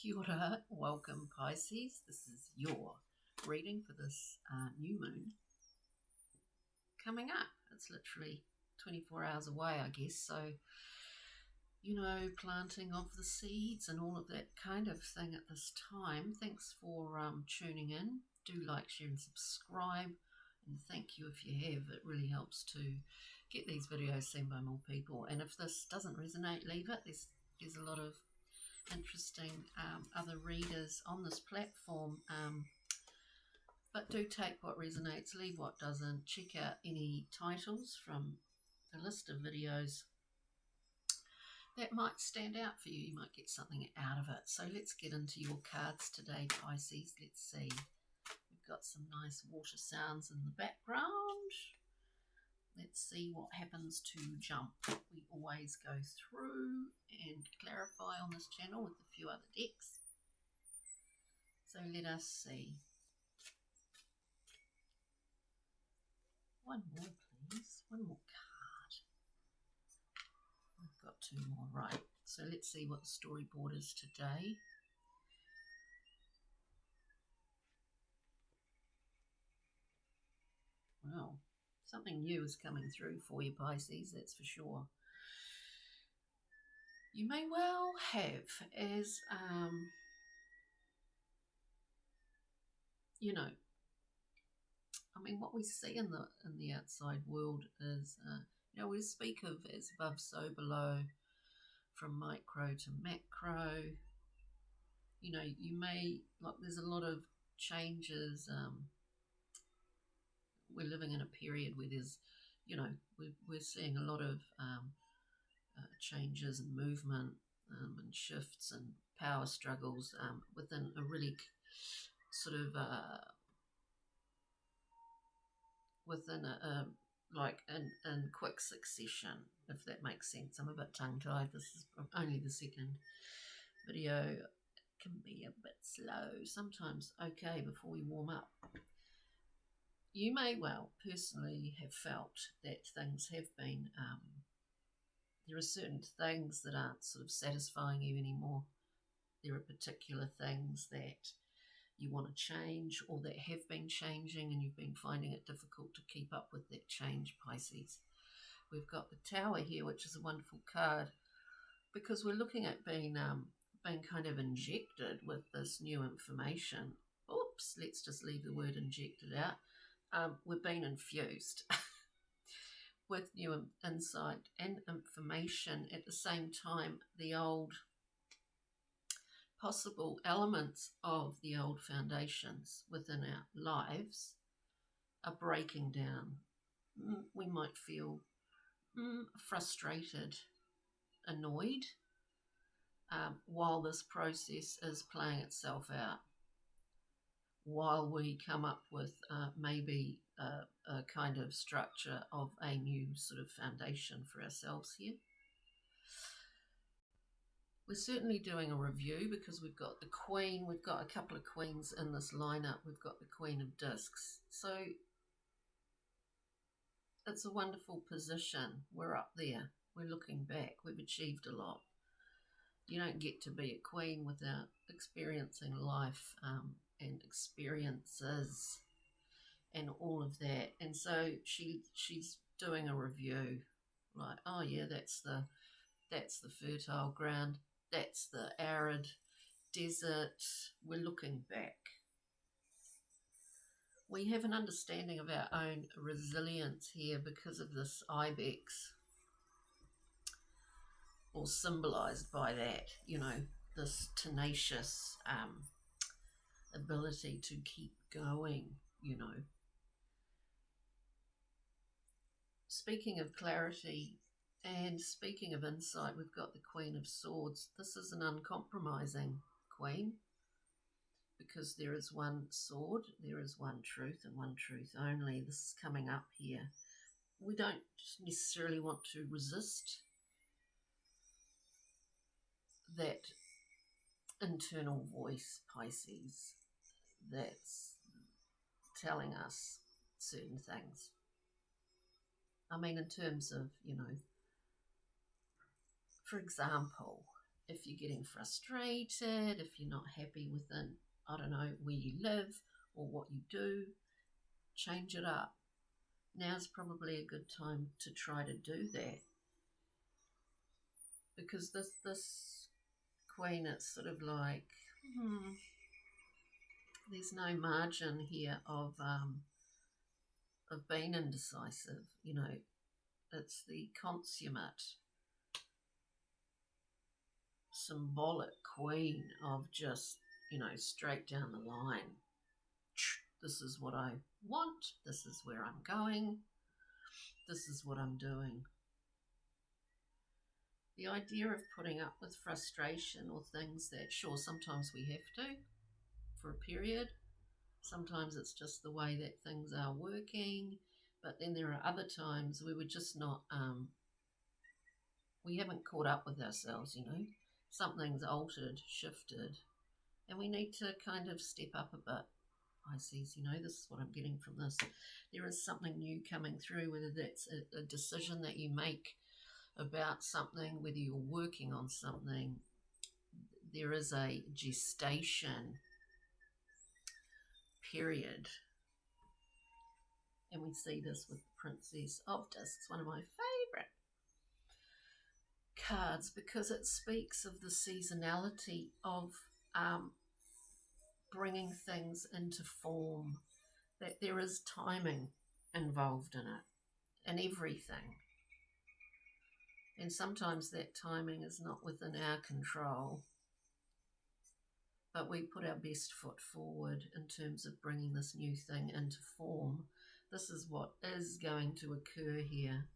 Kia ora, welcome Pisces. This is your reading for this new moon coming up. It's literally 24 hours away, I guess. So, planting of the seeds and all of that kind of thing at this time. Thanks for tuning in. Do like, share and subscribe. And thank you if you have. It really helps to get these videos seen by more people. And if this doesn't resonate, leave it. There's a lot of interesting other readers on this platform, but do take what resonates, leave what doesn't. Check out any titles from the list of videos that might stand out for you. You might get something out of it. So let's get into your cards today, Pisces. Let's see. We've got some nice water sounds in the background. Let's see what happens to jump. We always go through and clarify on this channel with a few other decks. So let us see. One more, please. One more card. I've got two more. Right. So let's see what the storyboard is today. Well, something new is coming through for you, Pisces, that's for sure. You may well have, as, what we see in the outside world is, we speak of as above, so below, from micro to macro. You may, there's a lot of changes. We're living in a period where there's, we're seeing a lot of changes and movement and shifts and power struggles within a really sort of within in quick succession, if that makes sense. I'm a bit tongue-tied. This is only the second video. It can be a bit slow sometimes. Okay, before we warm up. You may well personally have felt that things have been, there are certain things that aren't sort of satisfying you anymore. There are particular things that you want to change or that have been changing and you've been finding it difficult to keep up with that change, Pisces. We've got the Tower here, which is a wonderful card because we're looking at being kind of injected with this new information. Oops, let's just leave the word injected out. We're being infused with new insight and information. At the same time, the old possible elements of the old foundations within our lives are breaking down. We might feel frustrated, annoyed, while this process is playing itself out. While we come up with maybe a kind of structure of a new sort of foundation for ourselves here. We're certainly doing a review because we've got the Queen, we've got a couple of Queens in this lineup, we've got the Queen of Discs. So it's a wonderful position. We're up there, we're looking back, we've achieved a lot. You don't get to be a queen without experiencing life and experiences and all of that. And so she's doing a review, like, oh yeah, that's the fertile ground, that's the arid desert. We're looking back. We have an understanding of our own resilience here because of this ibex, or symbolized by that, this tenacious ability to keep going, Speaking of clarity and speaking of insight, we've got the Queen of Swords. This is an uncompromising Queen because there is one sword, there is one truth and one truth only. This is coming up here. We don't necessarily want to resist that internal voice, Pisces, that's telling us certain things. In terms of, for example, if you're getting frustrated, if you're not happy within, I don't know, where you live or what you do, change it up. Now's probably a good time to try to do that, because this Queen, it's sort of like there's no margin here of being indecisive. You know, it's the consummate symbolic Queen of just, you know, straight down the line. This is what I want. This is where I'm going. This is what I'm doing. The idea of putting up with frustration or things that, sure, sometimes we have to for a period. Sometimes it's just the way that things are working. But then there are other times where we're just not, we haven't caught up with ourselves, you know. Something's altered, shifted, and we need to kind of step up a bit. Pisces, you know, this is what I'm getting from this. There is something new coming through, whether that's a decision that you make about something, whether you're working on something. There is a gestation period. And we see this with the Princess of Discs, one of my favourite cards, because it speaks of the seasonality of bringing things into form, that there is timing involved in it, in everything. And sometimes that timing is not within our control, but we put our best foot forward in terms of bringing this new thing into form. This is what is going to occur here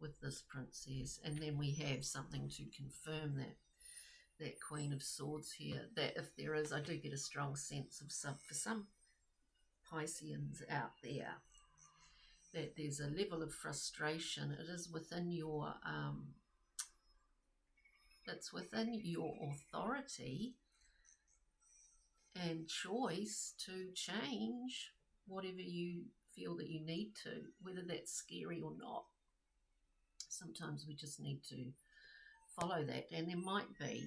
with this princess. And then we have something to confirm that Queen of Swords here, that if there is, I do get a strong sense of for some Pisceans out there, that there's a level of frustration. It is within your, it's within your authority and choice to change whatever you feel that you need to, whether that's scary or not. Sometimes we just need to follow that, and there might be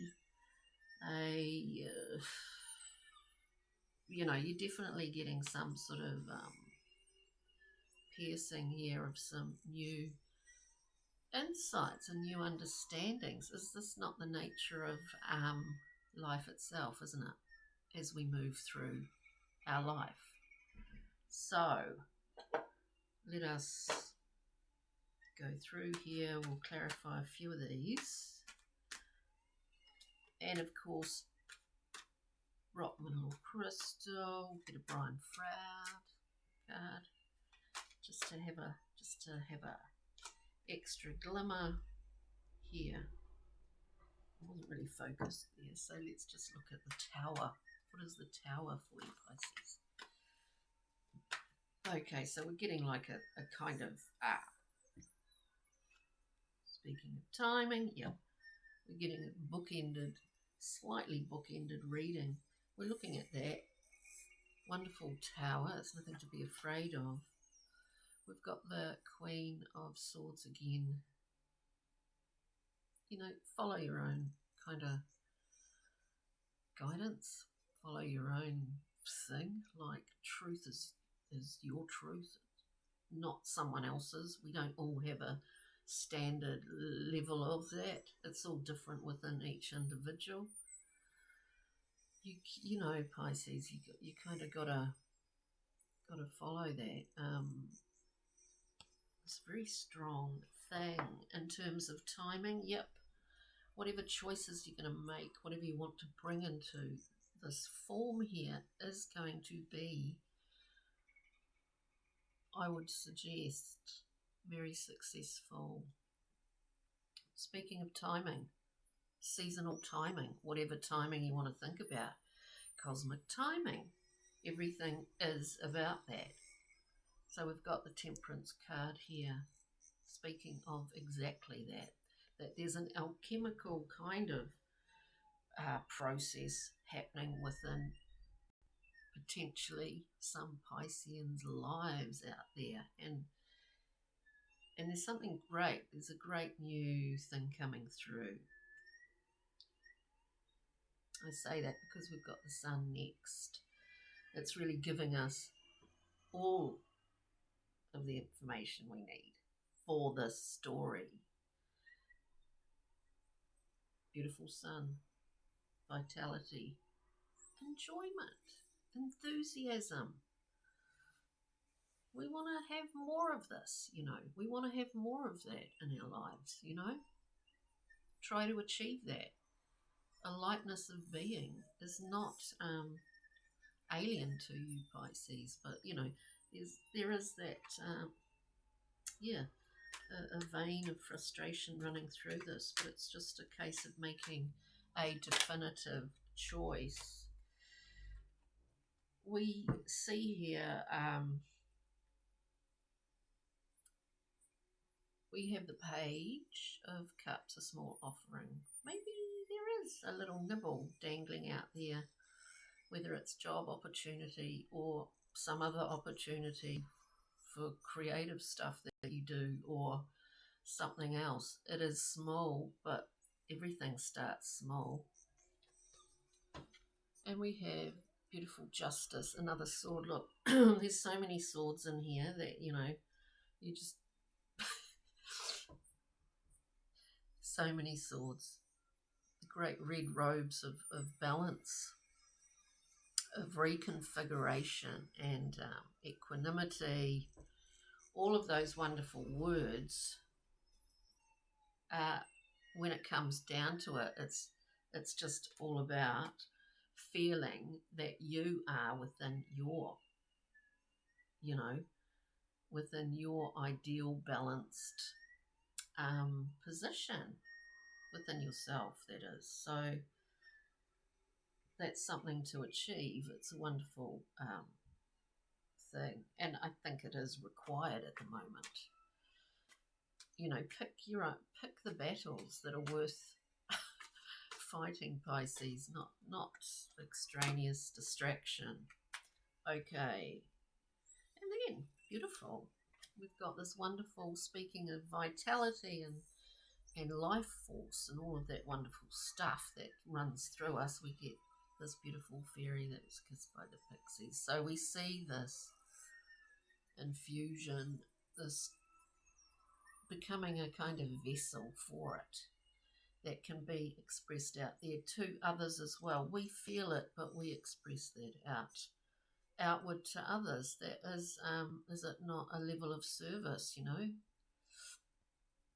you know, you're definitely getting some sort of piercing here of some new insights and new understandings. Is this not the nature of life itself, isn't it, as we move through our life? So let us go through here. We'll clarify a few of these. And of course, rock mineral crystal, get a Brian Froud card, just to have a extra glimmer here. I wasn't really focused there, so let's just look at the Tower. What is the Tower for you, Pisces? Okay, so we're getting like a kind of speaking of timing, yep, we're getting a bookended, slightly bookended reading. We're looking at that wonderful Tower. It's nothing to be afraid of. We've got the Queen of Swords again. You know, follow your own kind of guidance. Follow your own thing. Like, truth is your truth, not someone else's. We don't all have a standard level of that. It's all different within each individual. You know, Pisces, you kind of gotta follow that. It's a very strong thing in terms of timing. Yep, whatever choices you're going to make, whatever you want to bring into this form here is going to be, I would suggest, very successful. Speaking of timing, seasonal timing, whatever timing you want to think about, cosmic timing, everything is about that. So we've got the Temperance card here, speaking of exactly that there's an alchemical kind of process happening within potentially some Pisceans' lives out there, and there's something great. There's a great new thing coming through. I say that because we've got the sun next. It's really giving us all of the information we need for this story. Beautiful sun, vitality, enjoyment, enthusiasm. We want to have more of this, We want to have more of that in our lives, Try to achieve that. A lightness of being is not alien to you, Pisces, but, there is that, a vein of frustration running through this, but it's just a case of making a definitive choice. We see here, we have the Page of Cups, a small offering. Maybe there is a little nibble dangling out there, whether it's job opportunity or some other opportunity for creative stuff that you do or something else. It is small, but everything starts small. And we have beautiful Justice, another sword. Look, there's so many swords in here that, you just... so many swords. The great red robes of balance, of reconfiguration and equanimity, all of those wonderful words. When it comes down to it, it's just all about feeling that you are within your ideal balanced position within yourself, that is. So that's something to achieve. It's a wonderful thing, and I think it is required at the moment. Pick the battles that are worth fighting, Pisces, not extraneous distraction. Okay, and then beautiful. We've got this wonderful, speaking of vitality and life force and all of that wonderful stuff that runs through us, we get this beautiful fairy that was kissed by the pixies. So we see this infusion, this becoming a kind of vessel for it that can be expressed out there to others as well. We feel it, but we express that outward to others. That is it not a level of service,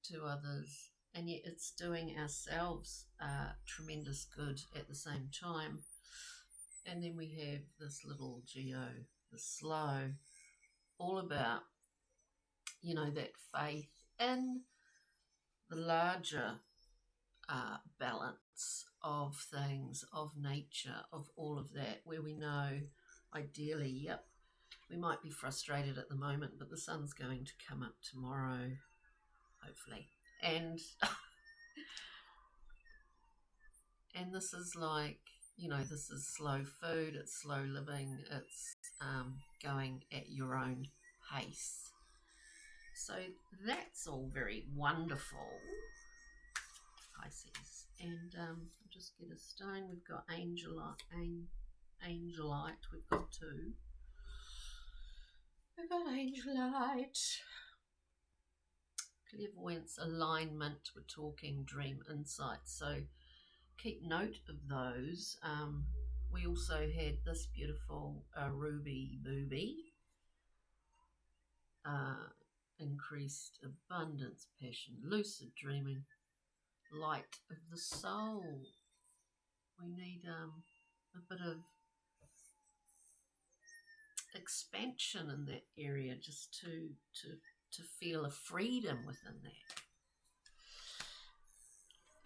to others? And yet it's doing ourselves tremendous good at the same time. And then we have this little Geo, the slow, all about, that faith in the larger balance of things, of nature, of all of that, where we know ideally, we might be frustrated at the moment, but the sun's going to come up tomorrow, hopefully. And and this is like, this is slow food, it's slow living, it's going at your own pace. So that's all very wonderful, Pisces. And I'll just get a stone. We've got Angelite. We've got two. We've got Angelite. Clairvoyance, alignment. We're talking dream insights. So keep note of those. We also had this beautiful ruby booby. Increased abundance, passion, lucid dreaming, light of the soul. We need a bit of expansion in that area, just to feel a freedom within that.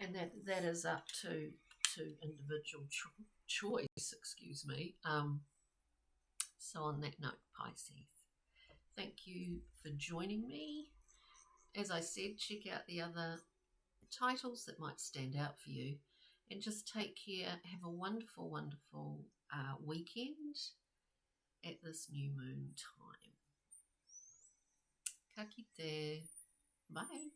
And that is up to individual choice, excuse me. So on that note, Pisces, thank you for joining me. As I said, check out the other titles that might stand out for you. And just take care. Have a wonderful, wonderful weekend at this new moon time. Ka kite. Bye.